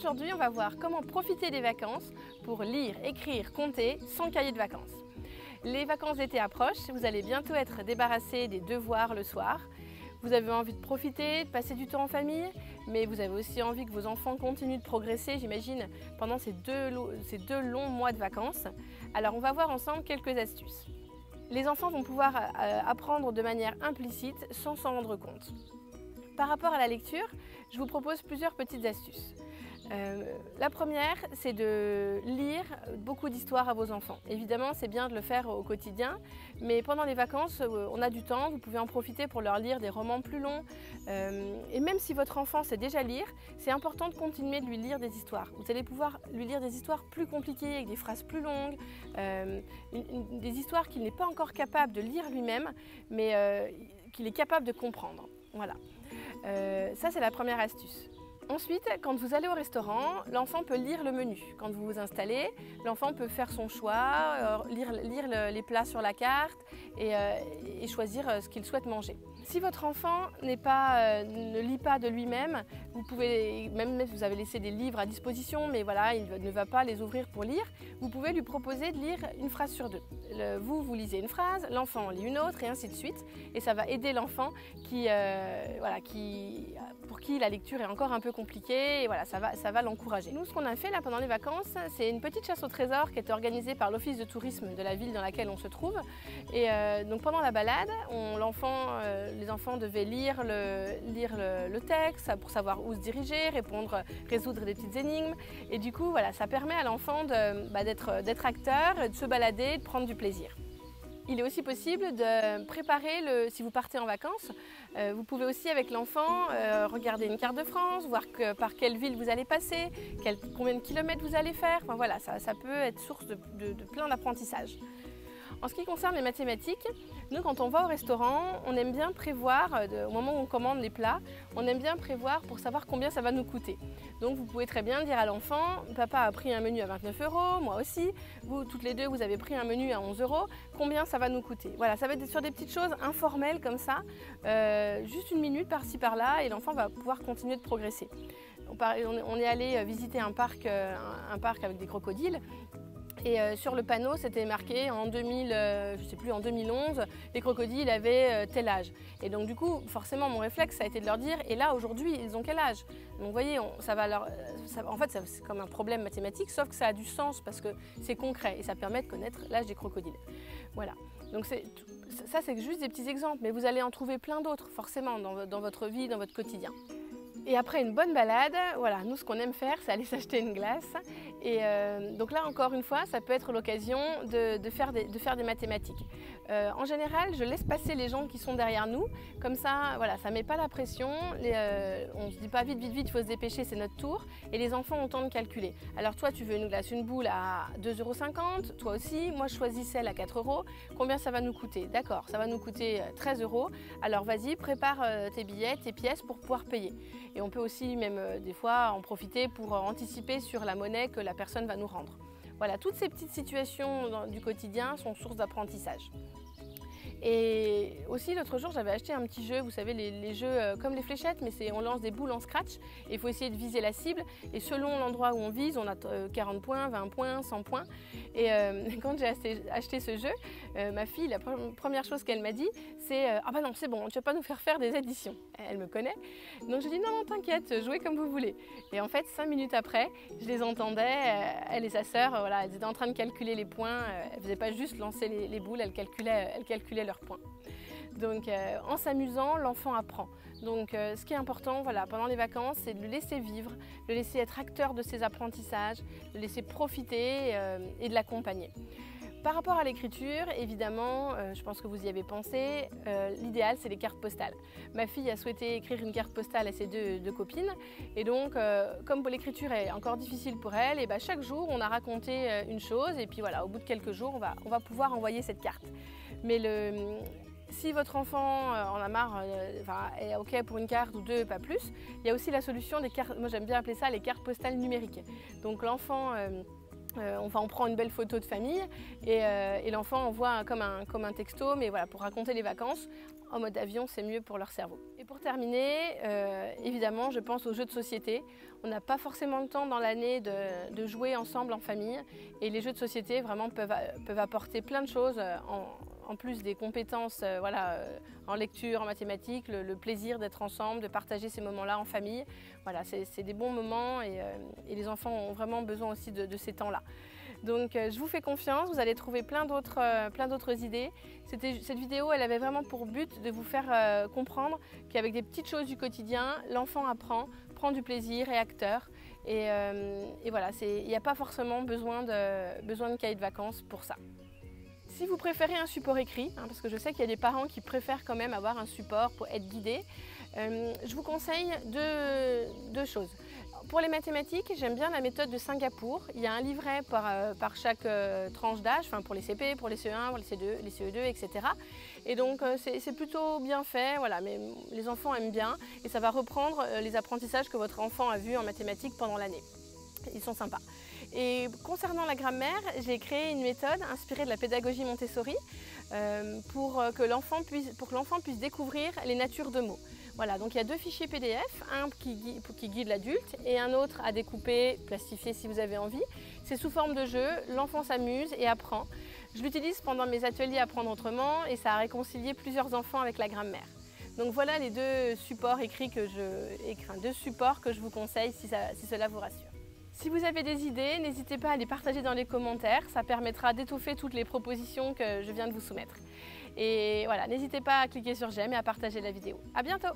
Aujourd'hui, on va voir comment profiter des vacances pour lire, écrire, compter sans cahier de vacances. Les vacances d'été approchent, vous allez bientôt être débarrassé des devoirs le soir. Vous avez envie de profiter, de passer du temps en famille, mais vous avez aussi envie que vos enfants continuent de progresser, j'imagine, pendant ces deux longs mois de vacances. Alors on va voir ensemble quelques astuces. Les enfants vont pouvoir apprendre de manière implicite sans s'en rendre compte. Par rapport à la lecture, je vous propose plusieurs petites astuces. La première, c'est de lire beaucoup d'histoires à vos enfants. Évidemment, c'est bien de le faire au quotidien, mais pendant les vacances, on a du temps, vous pouvez en profiter pour leur lire des romans plus longs. Et même si votre enfant sait déjà lire, c'est important de continuer de lui lire des histoires. Vous allez pouvoir lui lire des histoires plus compliquées, avec des phrases plus longues, des histoires qu'il n'est pas encore capable de lire lui-même, mais qu'il est capable de comprendre. Voilà. Ça, c'est la première astuce. Ensuite, quand vous allez au restaurant, l'enfant peut lire le menu. Quand vous vous installez, l'enfant peut faire son choix, lire les plats sur la carte et choisir ce qu'il souhaite manger. Si votre enfant ne lit pas de lui-même, vous pouvez, même si vous avez laissé des livres à disposition, mais voilà, il ne va pas les ouvrir pour lire, vous pouvez lui proposer de lire une phrase sur deux. Vous lisez une phrase, l'enfant en lit une autre et ainsi de suite. Et ça va aider l'enfant pour qui la lecture est encore un peu compliquée. Et voilà, ça va l'encourager. Nous, ce qu'on a fait là pendant les vacances, c'est une petite chasse au trésor qui était organisée par l'office de tourisme de la ville dans laquelle on se trouve. Et donc pendant la balade, les enfants devaient lire le texte pour savoir où se diriger, résoudre des petites énigmes. Et du coup, voilà, ça permet à l'enfant d'être acteur, de se balader, de prendre du plaisir. Il est aussi possible de préparer, si vous partez en vacances, vous pouvez aussi avec l'enfant regarder une carte de France, voir par quelle ville vous allez passer, combien de kilomètres vous allez faire. Enfin, voilà, ça peut être source de plein d'apprentissage. En ce qui concerne les mathématiques, nous quand on va au restaurant, on aime bien prévoir, au moment où on commande les plats, on aime bien prévoir pour savoir combien ça va nous coûter. Donc vous pouvez très bien dire à l'enfant, papa a pris un menu à 29 €, moi aussi, vous toutes les deux vous avez pris un menu à 11 €, combien ça va nous coûter? Voilà, ça va être sur des petites choses informelles comme ça, juste une minute par-ci par-là et l'enfant va pouvoir continuer de progresser. On est allé visiter un parc avec des crocodiles. Et sur le panneau, c'était marqué en 2011, les crocodiles avaient tel âge. Et donc du coup, forcément, mon réflexe, ça a été de leur dire, et là, aujourd'hui, ils ont quel âge? Donc vous voyez, en fait, c'est comme un problème mathématique, sauf que ça a du sens parce que c'est concret et ça permet de connaître l'âge des crocodiles. Voilà. Donc ça, c'est juste des petits exemples, mais vous allez en trouver plein d'autres, forcément, dans votre vie, dans votre quotidien. Et après une bonne balade, voilà, nous ce qu'on aime faire, c'est aller s'acheter une glace. Et donc là encore une fois, ça peut être l'occasion de faire des mathématiques. En général, je laisse passer les gens qui sont derrière nous, comme ça, voilà, ça ne met pas la pression. On ne se dit pas vite, il faut se dépêcher, c'est notre tour. Et les enfants ont le temps de calculer. Alors toi, tu veux une glace, une boule à 2,50 €, toi aussi, moi je choisis celle à 4 €. Combien ça va nous coûter? D'accord, ça va nous coûter 13 €. Alors vas-y, prépare tes billets, tes pièces pour pouvoir payer. Et on peut aussi même des fois en profiter pour anticiper sur la monnaie que la personne va nous rendre. Voilà, toutes ces petites situations du quotidien sont source d'apprentissage. Et aussi l'autre jour j'avais acheté un petit jeu, vous savez les jeux comme les fléchettes, mais on lance des boules en scratch et il faut essayer de viser la cible et selon l'endroit où on vise, on a 40 points, 20 points, 100 points. Et quand j'ai acheté ce jeu, ma fille, la première chose qu'elle m'a dit, c'est ah bah non c'est bon, tu vas pas nous faire des additions. Elle me connaît, donc je dis non t'inquiète, jouez comme vous voulez. Et en fait 5 minutes après, je les entendais, elle et sa sœur, voilà, elles étaient en train de calculer les points, elles ne faisaient pas juste lancer les boules, elles calculaient leurs points. Donc en s'amusant, l'enfant apprend. Donc ce qui est important pendant les vacances, c'est de le laisser vivre, le laisser être acteur de ses apprentissages, le laisser profiter et de l'accompagner. Par rapport à l'écriture, évidemment, je pense que vous y avez pensé, l'idéal c'est les cartes postales. Ma fille a souhaité écrire une carte postale à ses deux copines et donc comme l'écriture est encore difficile pour elle, et chaque jour on a raconté une chose et puis voilà, au bout de quelques jours on va pouvoir envoyer cette carte. Mais si votre enfant en a marre, est OK pour une carte ou deux, pas plus, il y a aussi la solution des cartes, moi j'aime bien appeler ça les cartes postales numériques. Donc l'enfant on prend une belle photo de famille et l'enfant envoie comme un texto, mais voilà, pour raconter les vacances. En mode avion, c'est mieux pour leur cerveau. Et pour terminer, évidemment, je pense aux jeux de société. On n'a pas forcément le temps dans l'année de jouer ensemble en famille. Et les jeux de société vraiment peuvent apporter plein de choses en plus des compétences en lecture, en mathématiques, le plaisir d'être ensemble, de partager ces moments-là en famille. Voilà, c'est des bons moments et les enfants ont vraiment besoin aussi de ces temps-là. Donc je vous fais confiance, vous allez trouver plein d'autres idées. Cette vidéo, elle avait vraiment pour but de vous faire comprendre qu'avec des petites choses du quotidien, l'enfant apprend, prend du plaisir, est acteur. Et voilà, il n'y a pas forcément besoin de cahier de vacances pour ça. Si vous préférez un support écrit, parce que je sais qu'il y a des parents qui préfèrent quand même avoir un support pour être guidés, je vous conseille deux choses. Pour les mathématiques, j'aime bien la méthode de Singapour. Il y a un livret par chaque tranche d'âge, pour les CP, pour les CE1, pour les C2, les CE2, etc. Et donc c'est plutôt bien fait, voilà, mais les enfants aiment bien et ça va reprendre les apprentissages que votre enfant a vus en mathématiques pendant l'année. Ils sont sympas. Et concernant la grammaire, j'ai créé une méthode inspirée de la pédagogie Montessori pour que l'enfant puisse découvrir les natures de mots. Voilà, donc il y a deux fichiers PDF, un qui guide l'adulte et un autre à découper, plastifier si vous avez envie. C'est sous forme de jeu, l'enfant s'amuse et apprend. Je l'utilise pendant mes ateliers Apprendre autrement et ça a réconcilié plusieurs enfants avec la grammaire. Donc voilà les deux supports deux supports que je vous conseille si cela vous rassure. Si vous avez des idées, n'hésitez pas à les partager dans les commentaires, ça permettra d'étouffer toutes les propositions que je viens de vous soumettre. Et voilà, n'hésitez pas à cliquer sur j'aime et à partager la vidéo. À bientôt!